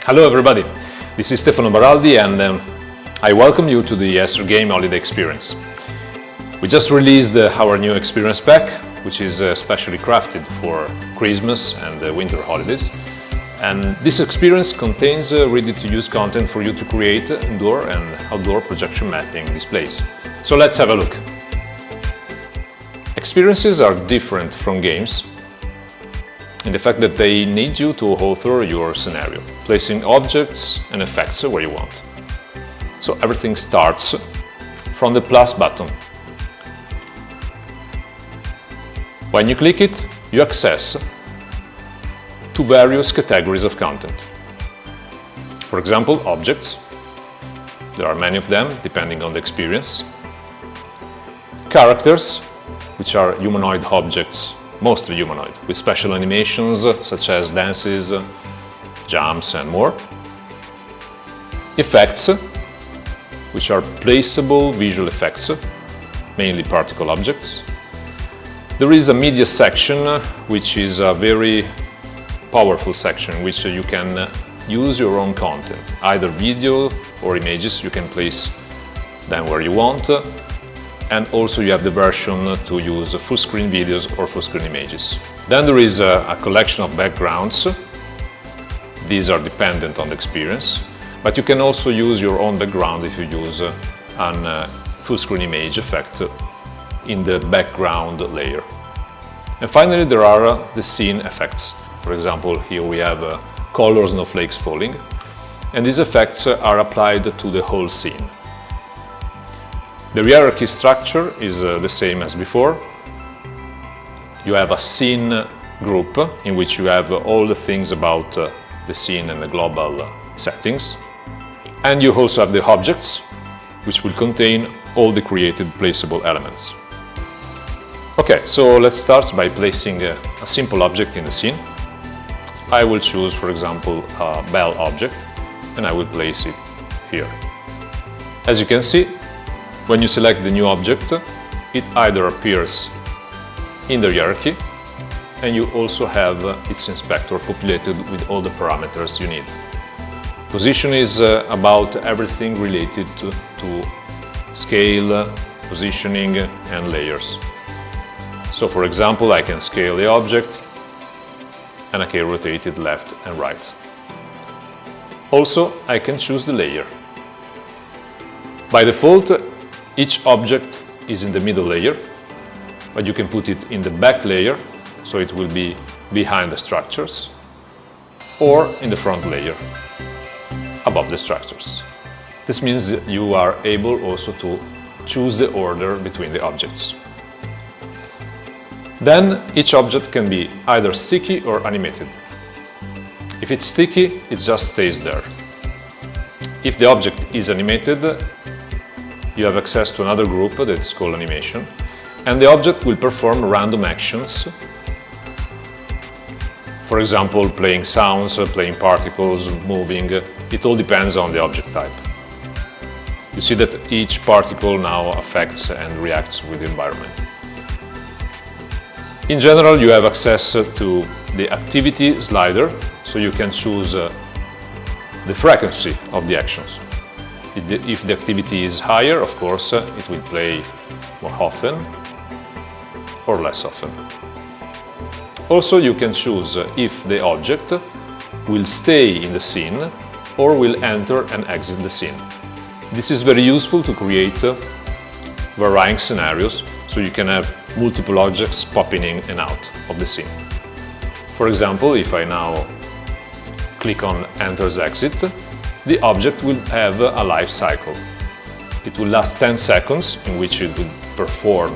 Hello everybody, this is Stefano Baraldi and I welcome you to the S-ARGAME holiday experience. We just released our new experience pack, which is specially crafted for Christmas and the winter holidays. And this experience contains ready-to-use content for you to create indoor and outdoor projection mapping displays. So let's have a look. Experiences are different from games in the fact that they need you to author your scenario, placing objects and effects where you want. So everything starts from the plus button. When you click it, you access to various categories of content. For example, objects. There are many of them, depending on the experience. Characters, which are humanoid objects, mostly humanoid, with special animations such as dances, jumps and more. Effects, which are placeable visual effects, mainly particle objects. There is a media section, which is a very powerful section in which you can use your own content, either video or images. You can place them where you want. And also you have the version to use full-screen videos or full-screen images. Then there is a collection of backgrounds. These are dependent on the experience, but you can also use your own background if you use a full-screen image effect in the background layer. And finally there are the scene effects. For example, here we have color snowflakes falling, and these effects are applied to the whole scene. The hierarchy structure is the same as before. You have a scene group in which you have all the things about the scene and the global settings. And you also have the objects, which will contain all the created placeable elements. Okay, so let's start by placing a simple object in the scene. I will choose, for example, a bell object, and I will place it here. As you can see, when you select the new object, it either appears in the hierarchy, and you also have its inspector populated with all the parameters you need. Position is about everything related to scale, positioning and layers. So for example, I can scale the object and I can rotate it left and right. Also, I can choose the layer. By default, each object is in the middle layer, but you can put it in the back layer, so it will be behind the structures, or in the front layer, above the structures. This means that you are able also to choose the order between the objects. Then each object can be either sticky or animated. If it's sticky, it just stays there. If the object is animated, you have access to another group that is called animation, and the object will perform random actions. For example, playing sounds, playing particles, moving. It all depends on the object type. You see that each particle now affects and reacts with the environment. In general, you have access to the activity slider, so you can choose the frequency of the actions. If the activity is higher, of course, it will play more often or less often. Also, you can choose if the object will stay in the scene or will enter and exit the scene. This is very useful to create varying scenarios, so you can have multiple objects popping in and out of the scene. For example, if I now click on Enters Exit, the object will have a life cycle. It will last 10 seconds in which it will perform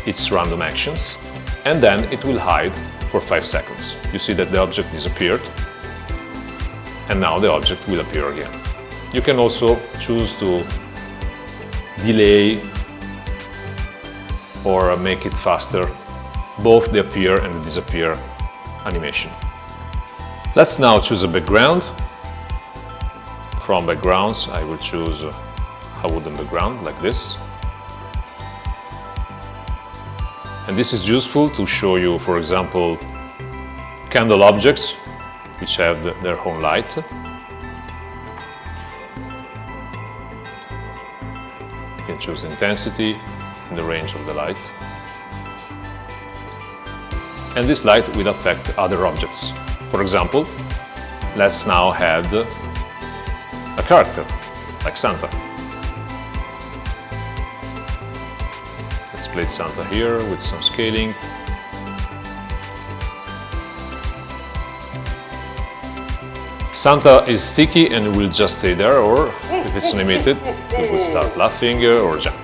its random actions, and then it will hide for 5 seconds. You see that the object disappeared, and now the object will appear again. You can also choose to delay or make it faster, both the appear and the disappear animation. Let's now choose a background. From backgrounds, I will choose a wooden background like this. And this is useful to show you, for example, candle objects, which have their own light. You can choose the intensity and the range of the light. And this light will affect other objects. For example, let's now add a character, like Santa. Let's place Santa here with some scaling. Santa is sticky and will just stay there, or if it's animated, it will start laughing or jump,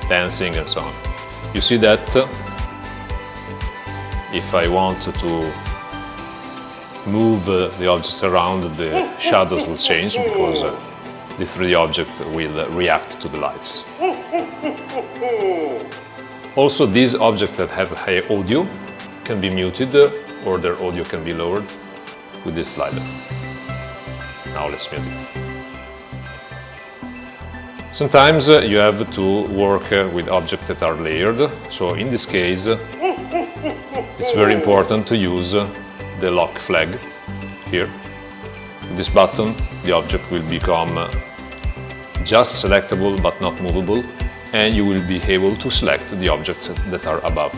dancing and so on. You see that if I want to move the object around, the shadows will change because the 3D object will react to the lights. Also, these objects that have high audio can be muted or their audio can be lowered with this slider. Now let's mute it. Sometimes you have to work with objects that are layered, so in this case it's very important to use the lock flag here. With this button, the object will become just selectable but not movable, and you will be able to select the objects that are above.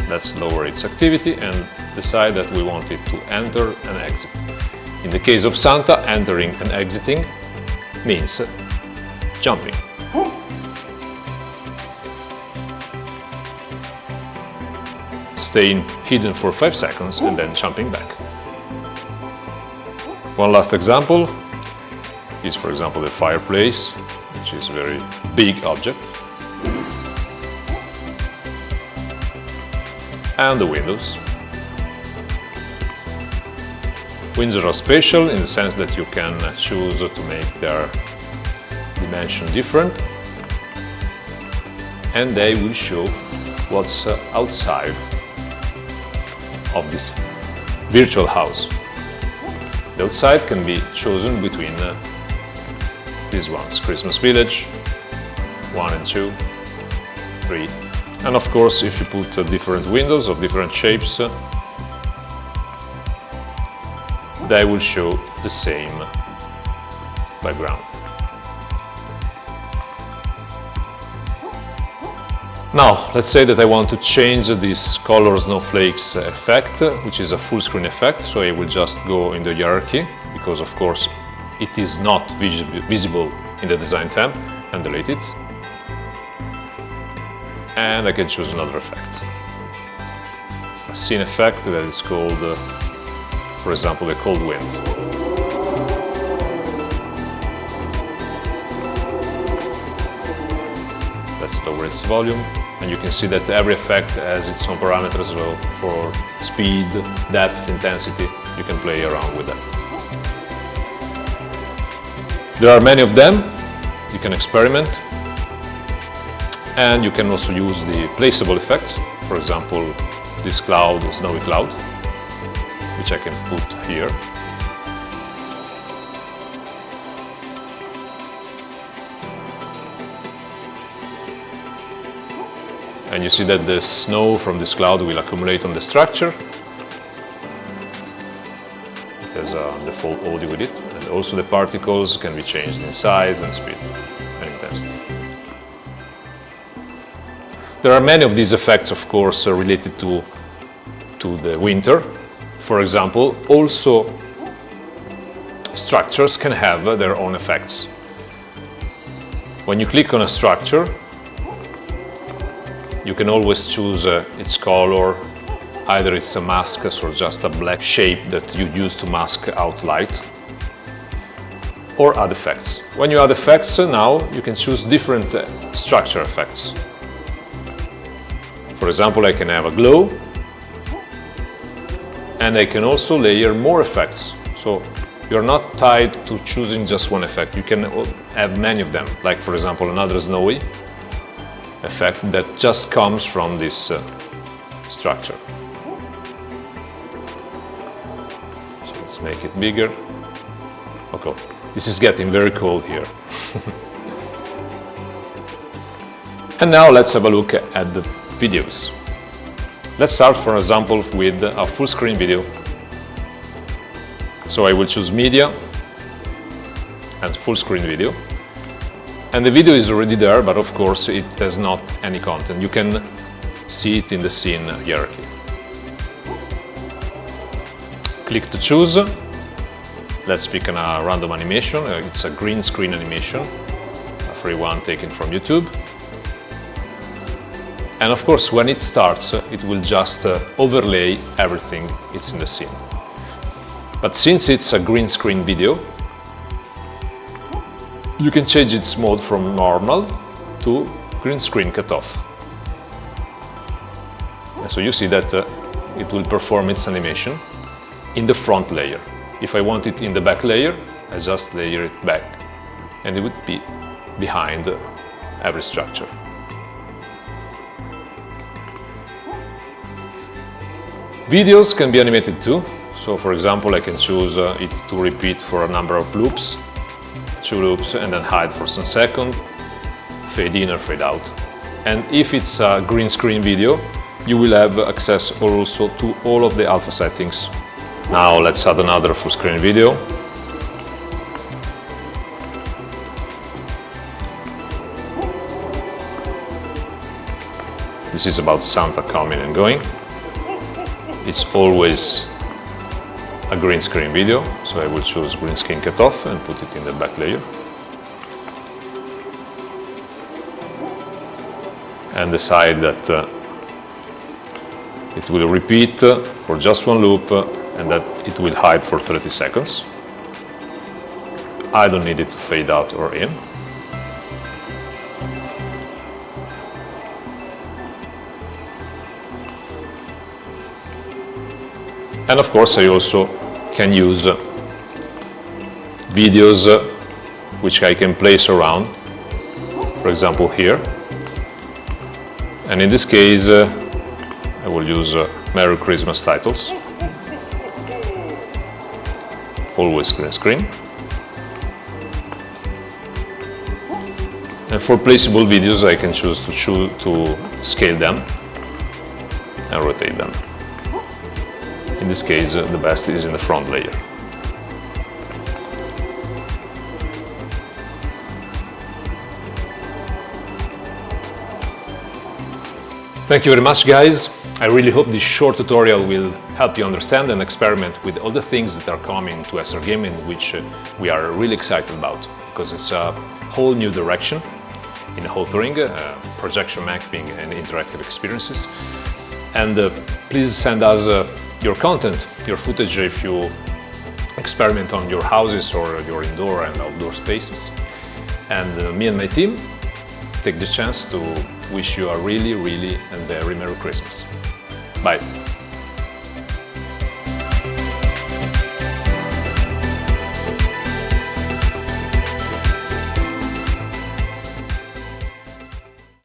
Let's lower its activity and decide that we want it to enter and exit. In the case of Santa, entering and exiting means jumping. Staying hidden for 5 seconds and then jumping back. One last example is, for example, the fireplace, which is a very big object. And the windows. Windows are spatial in the sense that you can choose to make their dimension different, and they will show what's outside of this virtual house. The outside can be chosen between these ones: Christmas Village, 1 and 2, 3. And of course, if you put different windows of different shapes, they will show the same background. Now, let's say that I want to change this color snowflakes effect, which is a full screen effect, so I will just go in the hierarchy, because of course it is not visible in the design tab, and delete it. And I can choose another effect. A scene effect that is called, for example, the cold wind. Let's lower its volume, and you can see that every effect has its own parameters as well for speed, depth, intensity. You can play around with that. There are many of them. You can experiment. And you can also use the placeable effects, for example, this cloud, snowy cloud, which I can put here. And you see that the snow from this cloud will accumulate on the structure. It has a default audio with it, and also the particles can be changed in size and speed and intensity. There are many of these effects, of course, related to the winter. For example, also structures can have their own effects. When you click on a structure, you can always choose its color. Either it's a mask or just a black shape that you use to mask out light, or add effects. When you add effects, now you can choose different structure effects. For example, I can have a glow, and I can also layer more effects. So you're not tied to choosing just one effect. You can have many of them, like for example another snowy effect that just comes from this structure. make it bigger. Okay, this is getting very cold here. And now let's have a look at the videos. Let's start, for example, with a full screen video. So I will choose media and full screen video. And the video is already there, but of course it has not any content. You can see it in the scene hierarchy. Click to choose. Let's pick a random animation. It's a green screen animation, a free one taken from YouTube. And of course, when it starts, it will just overlay everything it's in the scene. But since it's a green screen video, you can change its mode from normal to green screen cutoff. And so you see that it will perform its animation in the front layer. If I want it in the back layer, I just layer it back and it would be behind every structure. Videos can be animated too. So for example, I can choose it to repeat for a number of loops, 2 loops, and then hide for some seconds, fade in or fade out. And if it's a green screen video, you will have access also to all of the alpha settings. Now let's add another full screen video. This is about Santa coming and going. It's always a green screen video, so I will choose green screen cutoff and put it in the back layer. And decide that it will repeat for just one loop and that it will hide for 30 seconds. I don't need it to fade out or in. And of course I also can use videos which I can place around, for example here. And in this case I will use Merry Christmas titles, always green screen. And for placeable videos I can choose to scale them and rotate them. In this case, the best is in the front layer. Thank you very much, guys. I really hope this short tutorial will help you understand and experiment with all the things that are coming to S-ARGAME, which we are really excited about, because it's a whole new direction in authoring, projection mapping and interactive experiences. And please send us your content, your footage if you experiment on your houses or your indoor and outdoor spaces. And me and my team take the chance to wish you a really, really and very Merry Christmas. Bye.